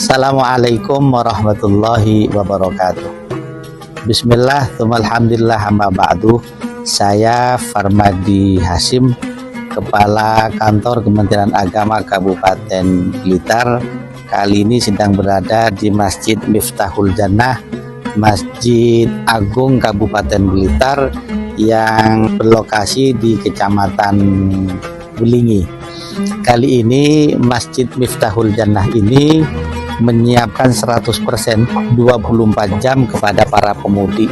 Assalamualaikum warahmatullahi wabarakatuh. Bismillah, alhamdulillah, hamba ba'du. Saya Farmadi Hasim, Kepala Kantor Kementerian Agama Kabupaten Blitar. Kali ini sedang berada di Masjid Miftahul Jannah, Masjid Agung Kabupaten Blitar yang berlokasi di Kecamatan Belingi. Kali ini Masjid Miftahul Jannah ini menyiapkan 100% 24 jam kepada para pemudik.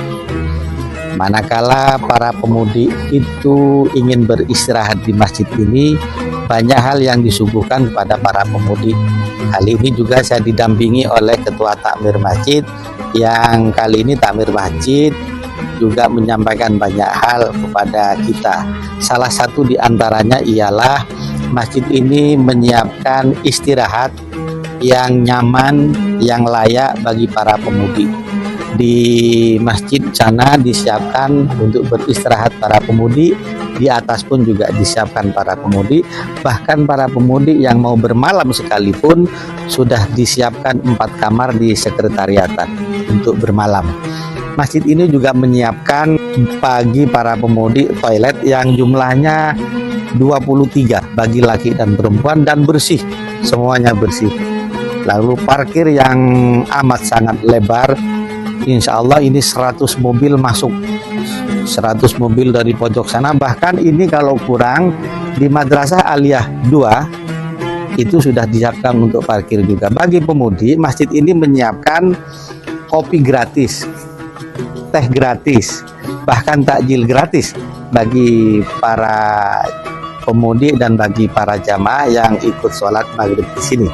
Manakala para pemudik itu ingin beristirahat di masjid ini, banyak hal yang disuguhkan kepada para pemudik. Kali ini juga saya didampingi oleh Ketua Takmir Masjid, yang kali ini Takmir Masjid juga menyampaikan banyak hal kepada kita. Salah satu di antaranya ialah masjid ini menyiapkan istirahat yang nyaman, yang layak bagi para pemudik. Di masjid sana disiapkan untuk beristirahat para pemudik, di atas pun juga disiapkan para pemudik. Bahkan para pemudik yang mau bermalam sekalipun sudah disiapkan 4 kamar di sekretariatan untuk bermalam. Masjid ini juga menyiapkan bagi para pemudik toilet yang jumlahnya 23 bagi laki dan perempuan, dan bersih, semuanya bersih. Lalu parkir yang amat sangat lebar. Insya Allah ini 100 mobil masuk, 100 mobil dari pojok sana. Bahkan ini kalau kurang di Madrasah Aliyah 2 itu sudah disiapkan untuk parkir juga. Bagi pemudik, masjid ini menyiapkan kopi gratis, teh gratis, bahkan takjil gratis bagi para pemudik dan bagi para jamaah yang ikut sholat maghrib di sini.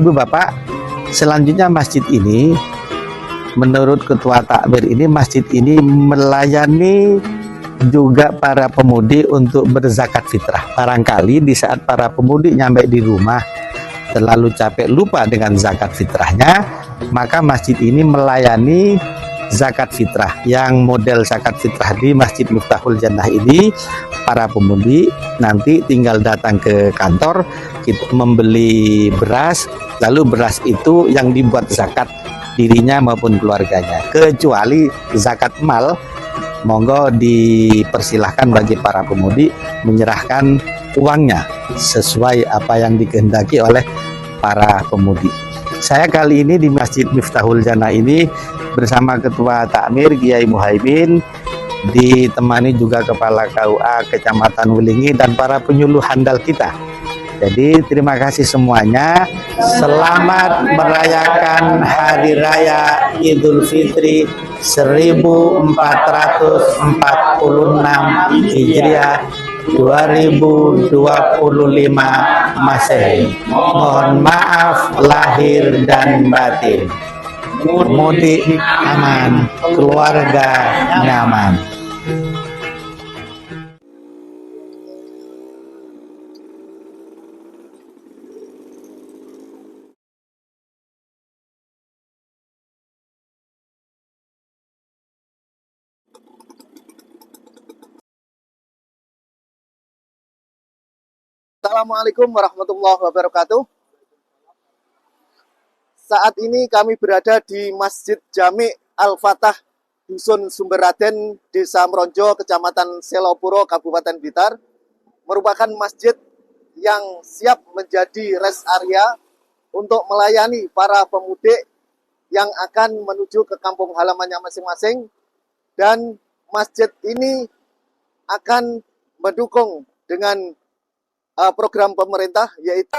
Ibu bapak, selanjutnya masjid ini, menurut Ketua Takmir ini, masjid ini melayani juga para pemudik untuk berzakat fitrah. Barangkali di saat para pemudik nyampe di rumah terlalu capek lupa dengan zakat fitrahnya, maka masjid ini melayani zakat fitrah. Yang model zakat fitrah di Masjid Miftahul Jannah ini, para pemudik nanti tinggal datang ke kantor, kita membeli beras, lalu beras itu yang dibuat zakat dirinya maupun keluarganya. Kecuali zakat mal, monggo dipersilahkan bagi para pemudik menyerahkan uangnya sesuai apa yang dikehendaki oleh para pemudik. Saya kali ini di Masjid Miftahul Jannah ini bersama Ketua Takmir Kiai Muhaimin, ditemani juga Kepala KUA Kecamatan Belingi dan para penyuluh handal kita. Jadi terima kasih semuanya. Selamat merayakan Hari Raya Idul Fitri 1446 Hijriah 2025 Masehi. Mohon maaf lahir dan batin. Mudik aman, keluarga nyaman. Assalamualaikum warahmatullahi wabarakatuh. Saat ini kami berada di Masjid Jami Al-Fatah, Dusun Sumberaden, Desa Mronjo, Kecamatan Selopuro, Kabupaten Blitar. Merupakan masjid yang siap menjadi rest area untuk melayani para pemudik yang akan menuju ke kampung halamannya masing-masing. Dan masjid ini akan mendukung dengan program pemerintah, yaitu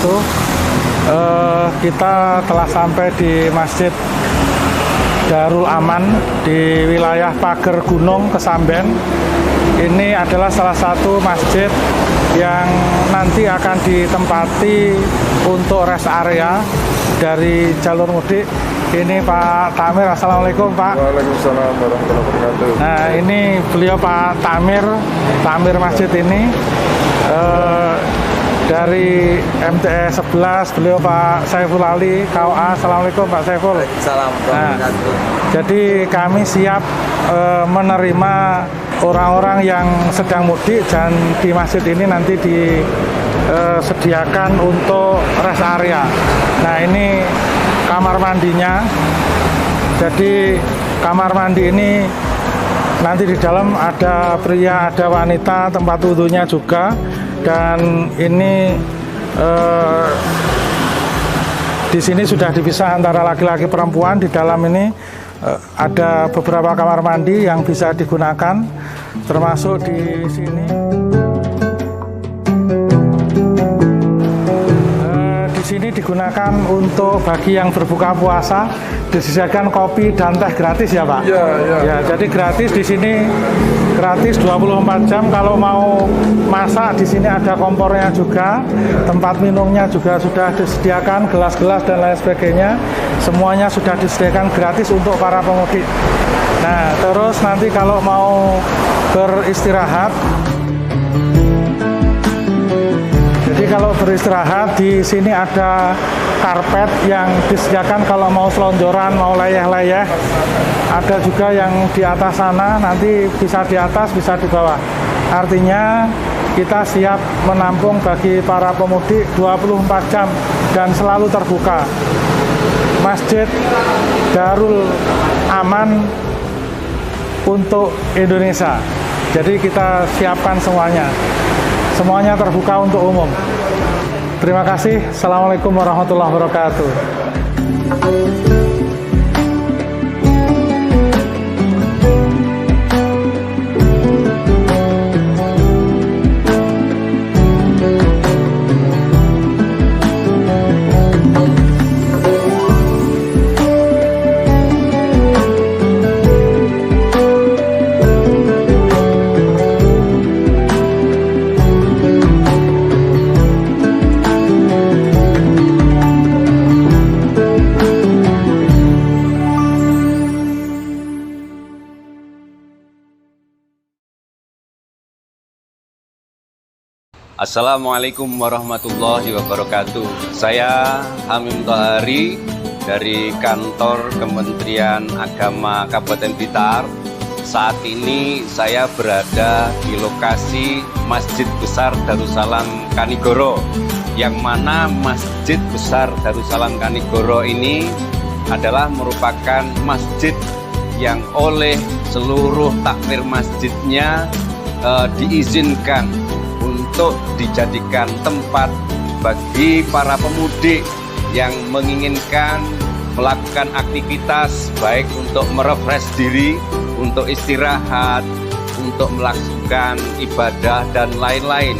wabarakatuh. Kita telah sampai di Masjid Darul Aman di wilayah Pager Gunung, Kesamben. Ini adalah salah satu masjid yang nanti akan ditempati untuk rest area dari jalur mudik. Ini Pak Tamir, Assalamualaikum Pak. Waalaikumsalam warahmatullahi wabarakatuh. Nah ini beliau Pak Tamir masjid ini. Dari MTS 11 beliau Pak Saiful Ali KOA. Assalamualaikum Pak Saiful. Salam. Nah, jadi kami siap menerima orang-orang yang sedang mudik dan di masjid ini nanti disediakan untuk rest area. Nah ini kamar mandinya. Jadi kamar mandi ini nanti di dalam ada pria, ada wanita, tempat wudhunya juga. Dan ini di sini sudah dipisah antara laki-laki perempuan. Di dalam ini ada beberapa kamar mandi yang bisa digunakan, termasuk di sini. Di sini digunakan untuk bagi yang berbuka puasa, disediakan kopi dan teh gratis ya Pak? Iya. Ya, jadi gratis di sini. Gratis 24 jam. Kalau mau masak di sini ada kompornya juga, tempat minumnya juga sudah disediakan, gelas-gelas dan lain sebagainya. Semuanya sudah disediakan gratis untuk para pemudik. Nah, terus nanti kalau mau beristirahat, jadi kalau beristirahat di sini ada karpet yang disediakan kalau mau selonjoran, mau leyeh-leyeh. Ada juga yang di atas sana, nanti bisa di atas, bisa di bawah. Artinya kita siap menampung bagi para pemudik 24 jam dan selalu terbuka. Masjid Darul Aman untuk Indonesia. Jadi kita siapkan semuanya. Semuanya terbuka untuk umum. Terima kasih. Assalamualaikum warahmatullahi wabarakatuh. Assalamualaikum warahmatullahi wabarakatuh. Saya Hamim Tohari dari kantor Kementerian Agama Kabupaten Blitar. Saat ini saya berada di lokasi Masjid Besar Darussalam Kanigoro, yang mana Masjid Besar Darussalam Kanigoro ini adalah merupakan masjid yang oleh seluruh takmir masjidnya diizinkan untuk dijadikan tempat bagi para pemudik yang menginginkan melakukan aktivitas baik untuk merefresh diri, untuk istirahat, untuk melakukan ibadah dan lain-lain.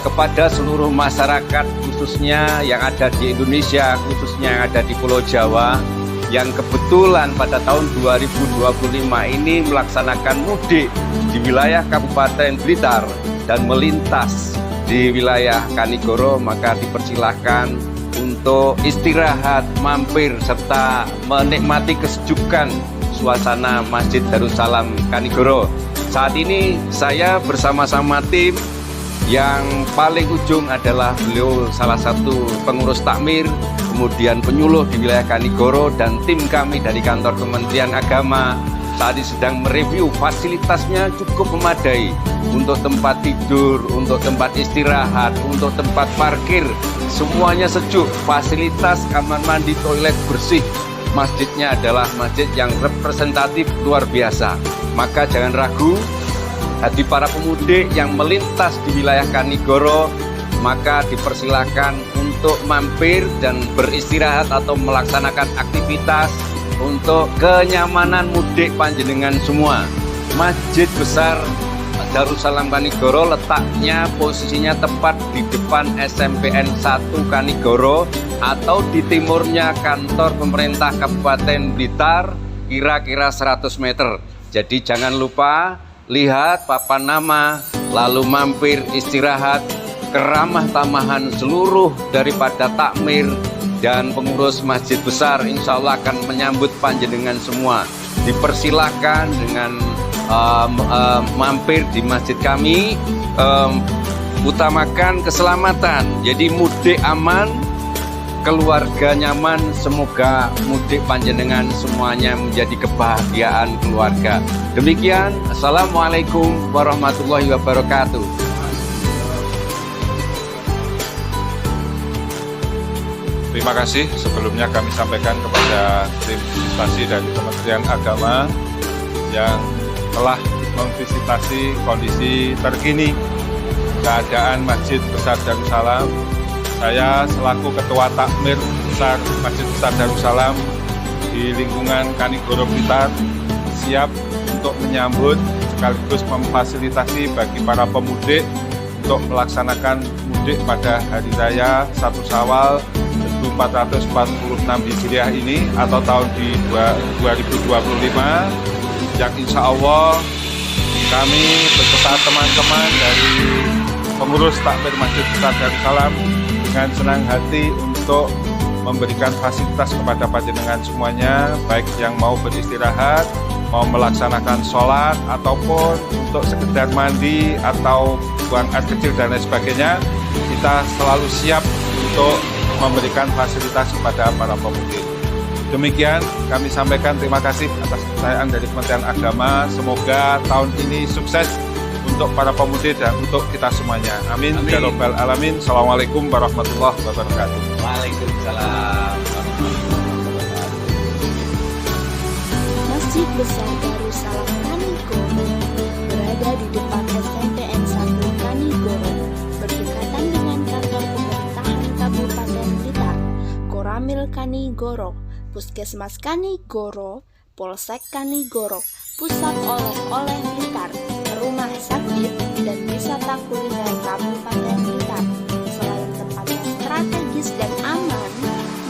Kepada seluruh masyarakat khususnya yang ada di Indonesia, khususnya yang ada di Pulau Jawa, yang kebetulan pada tahun 2025 ini melaksanakan mudik di wilayah Kabupaten Blitar dan melintas di wilayah Kanigoro, maka dipersilahkan untuk istirahat, mampir, serta menikmati kesejukan suasana Masjid Darussalam Kanigoro. Saat ini saya bersama-sama tim yang paling ujung adalah beliau salah satu pengurus takmir, kemudian penyuluh di wilayah Kanigoro, dan tim kami dari kantor Kementerian Agama saat ini sedang mereview fasilitasnya cukup memadai untuk tempat tidur, untuk tempat istirahat, untuk tempat parkir, semuanya sejuk, fasilitas kamar mandi, toilet bersih. Masjidnya adalah masjid yang representatif luar biasa. Maka jangan ragu, bagi para pemudik yang melintas di wilayah Kanigoro, maka dipersilakan untuk mampir dan beristirahat atau melaksanakan aktivitas untuk kenyamanan mudik panjenengan semua. Masjid Besar Darussalam Kanigoro letaknya posisinya tepat di depan SMPN 1 Kanigoro atau di timurnya kantor pemerintah Kabupaten Blitar kira-kira 100 meter. Jadi jangan lupa lihat papan nama, lalu mampir istirahat, keramah tamahan seluruh daripada takmir dan pengurus masjid besar insya Allah akan menyambut panjenengan semua. Dipersilahkan dengan mampir di masjid kami, utamakan keselamatan. Jadi mudik aman, keluarga nyaman, semoga mudik panjenengan semuanya menjadi kebahagiaan keluarga. Demikian, Assalamualaikum warahmatullahi wabarakatuh. Terima kasih sebelumnya kami sampaikan kepada tim administrasi dari Kementerian Agama yang telah memvisitasi kondisi terkini keadaan Masjid Besar Darussalam. Saya selaku Ketua Takmir Besar Masjid Besar Darussalam di lingkungan Kanigoro Blitar siap untuk menyambut sekaligus memfasilitasi bagi para pemudik untuk melaksanakan mudik pada Hari Raya 1 Syawal 1446 Hijriah ini atau tahun 2025 yang insya Allah kami beserta teman-teman dari pengurus takmir Masjid Besar Darussalam dengan senang hati untuk memberikan fasilitas kepada panjenengan semuanya, baik yang mau beristirahat, mau melaksanakan sholat, ataupun untuk sekedar mandi atau buang air kecil dan lain sebagainya. Kita selalu siap untuk memberikan fasilitas kepada para pemudik. Demikian kami sampaikan, terima kasih atas kepercayaan dari Kementerian Agama. Semoga tahun ini sukses untuk para pemudik dan untuk kita semuanya. Amin. Ya Rabbal Alamin. Assalamualaikum warahmatullahi wabarakatuh. Waalaikumsalam. Masjid Besar Darussalam Kanigoro berada di depan SMPN 1 Kanigoro, berdekatan dengan kantor pemerintahan Kabupaten Blitar, Koramil Kanigoro, Puskesmas Kanigoro, Polsek Kanigoro, Pusat Oleh-oleh Blitar, Rumah Sakit, dan Wisata Kuliner Kabupaten Blitar. Selain tempatnya strategis dan aman,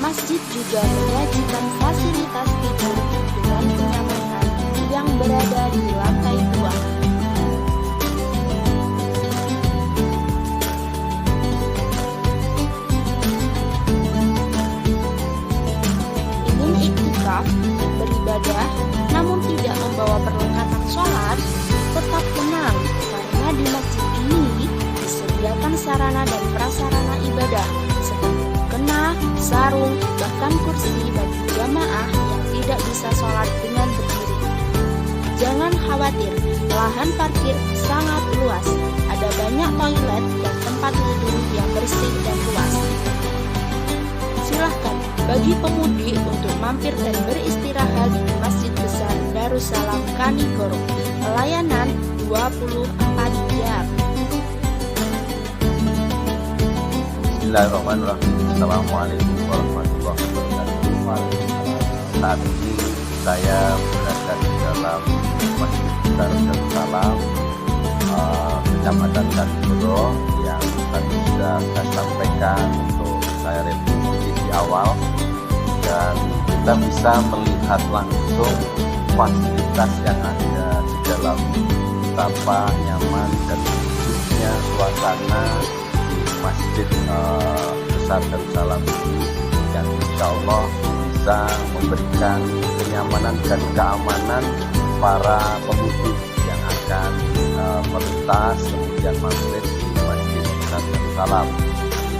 masjid juga menyajikan fasilitas tidur dengan kenyamanan yang berada di lantai 2. Beribadah namun tidak membawa perlengkapan sholat, tetap tenang karena di masjid ini disediakan sarana dan prasarana ibadah seperti mukena, sarung, bahkan kursi bagi jamaah yang tidak bisa sholat dengan berdiri. Jangan khawatir, lahan parkir sangat luas, ada banyak toilet dan tempat wudhu yang bersih dan luas. Silahkan bagi pemudik untuk mampir dan beristirahat di Masjid Besar Darussalam Kanigoro. Pelayanan 24 jam. Bismillahirrahmanirrahim. Assalamualaikum warahmatullahi wabarakatuh. Saat ini saya berada di dalam Masjid Besar Darussalam Kecamatan Kanigoro yang tadi sudah saya sampaikan untuk saya revisi di awal, dan kita bisa melihat langsung fasilitas yang ada di dalam, betapa nyaman dan hidupnya suasana di Masjid Besar Darussalam ini yang insya Allah bisa memberikan kenyamanan dan keamanan para pemudik yang akan melintas kemudian mampir di Masjid Besar Darussalam.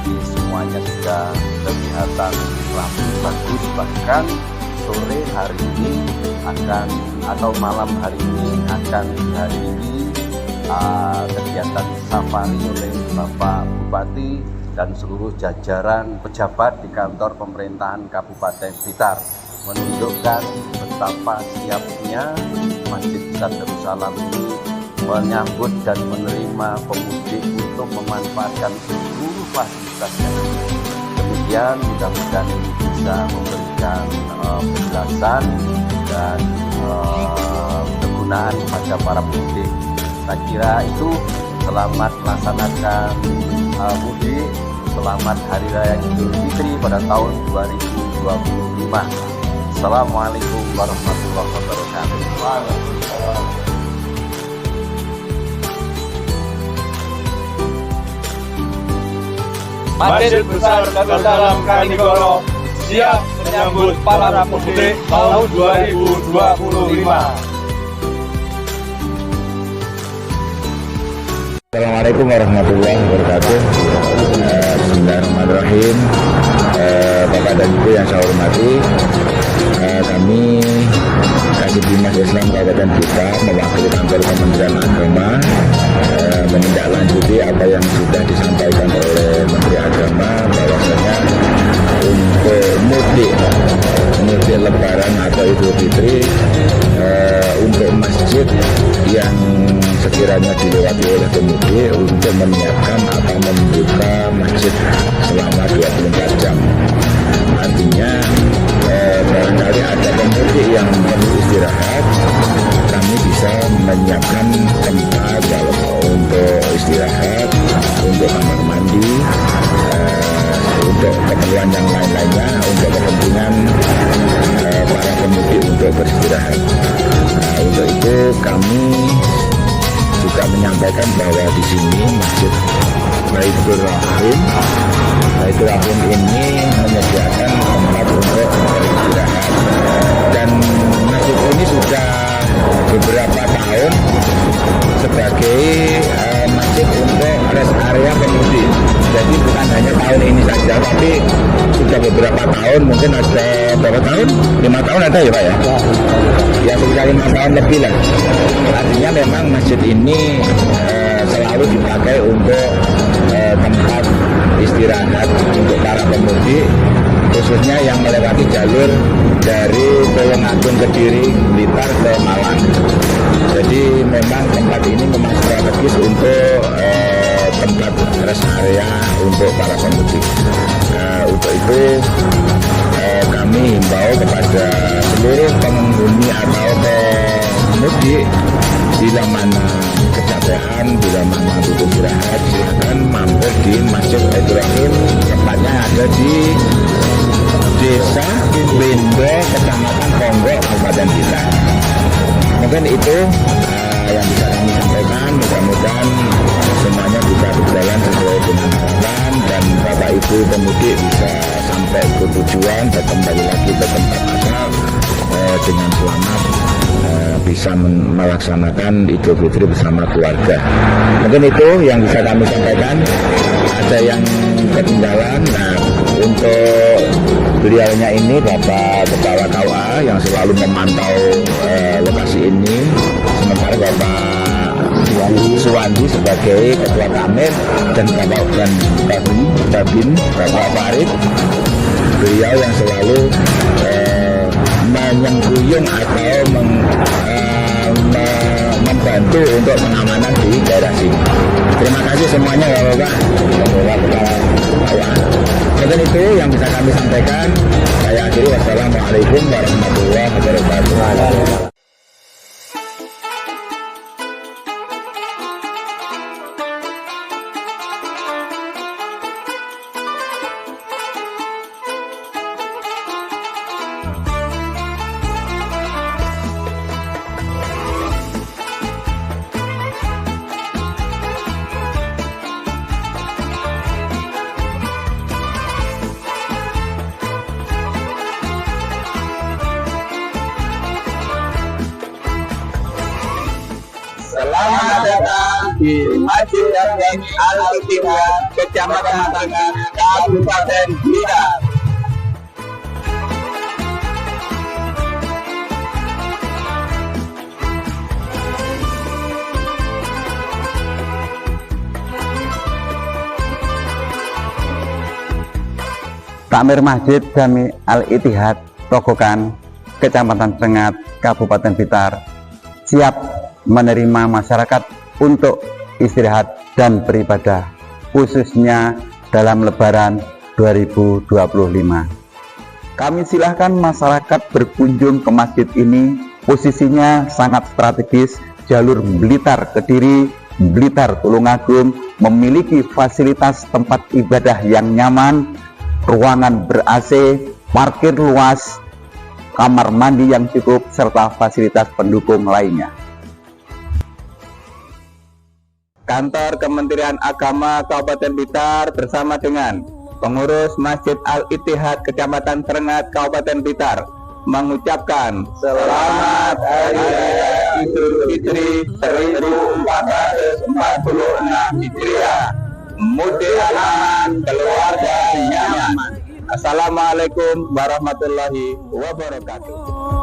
Jadi semuanya sudah kelihatan rapi bagus, bahkan sore hari ini akan atau malam hari ini akan dihadiri kegiatan safari oleh Bapak Bupati dan seluruh jajaran pejabat di kantor pemerintahan Kabupaten Blitar, menunjukkan betapa siapnya Masjid Besar Darussalam ini menyambut dan menerima pemudik untuk memanfaatkan seluruh fasilitas yang ada. Kemudian mudah-mudahan ini bisa memberikan penjelasan dan kegunaan kepada para pemudik. Saya kira itu. Selamat melaksanakan mudik, selamat Hari Raya Idul Fitri pada tahun 2025. Assalamualaikum warahmatullahi wabarakatuh. Masjid Besar Darul Salam Kanigoro siap menyambut para pemudik tahun 2025. Assalamualaikum warahmatullahi wabarakatuh. Bismillahirrahmanirrahim. Bapak dan Ibu yang saya hormati, kami Kasih Dinas Islam Kabupaten Blitar mewakili kantor Kementerian Agama menindaklanjuti apa yang sudah disampaikan oleh Menteri Agama bahwasanya untuk mudik Lebaran atau Idul Fitri untuk masjid yang sekiranya dilewati oleh pemudik untuk menyiapkan atau membuka masjid selama 24 jam. Artinya barangkali ada pemudik yang perlu istirahat, kami bisa menyiapkan tempat untuk istirahat, untuk kamar mandi, untuk keperluan yang lain-lainnya, untuk kepentingan para pemudik untuk beristirahat. Untuk itu kami juga menyampaikan bahwa di sini Masjid Baitur Rahim ini menyediakan tempat untuk beristirahat, dan masjid ini sudah beberapa tahun sebagai masjid untuk rest area pemudik. Jadi bukan hanya tahun ini saja, tapi sudah beberapa tahun, mungkin ada berapa tahun? 5 tahun ada ya Pak ya? Ya sekitar 5 tahun lebih lah. Artinya memang masjid ini selalu dipakai untuk tempat istirahat untuk para pemudik, khususnya yang melewati jalur dari Tulungagung, Kediri, Blitar ke Malang. Jadi memang tempat ini memang strategis untuk tempat rest area untuk para pemudik. Untuk itu kami himbau kepada seluruh penghuni atau pemudik, bila mana kecapean, bila mana butuh istirahat, silakan mampir di Masjid Baitur Rahim. Tempatnya ada di Desa Bendo, Kecamatan Ponggok, Kabupaten Blitar. Mungkin itu yang bisa kami sampaikan. Mudah-mudahan semuanya bisa berjalan sesuai dengan harapan, dan Bapak Ibu pemudik bisa sampai ke tujuan dan kembali lagi ke tempat asal dengan selamat, bisa melaksanakan Idul Fitri bersama keluarga. Mungkin itu yang bisa kami sampaikan. Ada yang ketinggalan, nah untuk beliaunya ini Bapak Kepala KUA yang selalu memantau lokasi ini, sementara Bapak Suwandi sebagai Ketua Kamir, dan Bapak Babin Bapak Farid, beliau yang selalu menyengguyung atau membantu untuk pengamanan di daerah sini. Terima kasih semuanya Bapak. Mungkin itu yang bisa kami sampaikan. Saya akhiri, wassalamualaikum warahmatullahi wabarakatuh. Selamat datang di Masjid Jami Al-Ittihad, Kecamatan Tangan, Kabupaten Blitar. Takmir Masjid Jami Al-Ittihad, Togokan, Kecamatan Cengat, Kabupaten Blitar, siap menerima masyarakat untuk istirahat dan beribadah, khususnya dalam Lebaran 2025. Kami silahkan masyarakat berkunjung ke masjid ini, posisinya sangat strategis jalur Blitar Kediri, Blitar Tulungagung memiliki fasilitas tempat ibadah yang nyaman, ruangan ber-AC, parkir luas, kamar mandi yang cukup, serta fasilitas pendukung lainnya. Kantor Kementerian Agama Kabupaten Blitar bersama dengan pengurus Masjid Al-Ittihad Kecamatan Serengat Kabupaten Blitar mengucapkan Selamat Hari Raya Idul Fitri 1446 Hijriah. Mudik aman, keluarga nyaman. Assalamualaikum warahmatullahi wabarakatuh.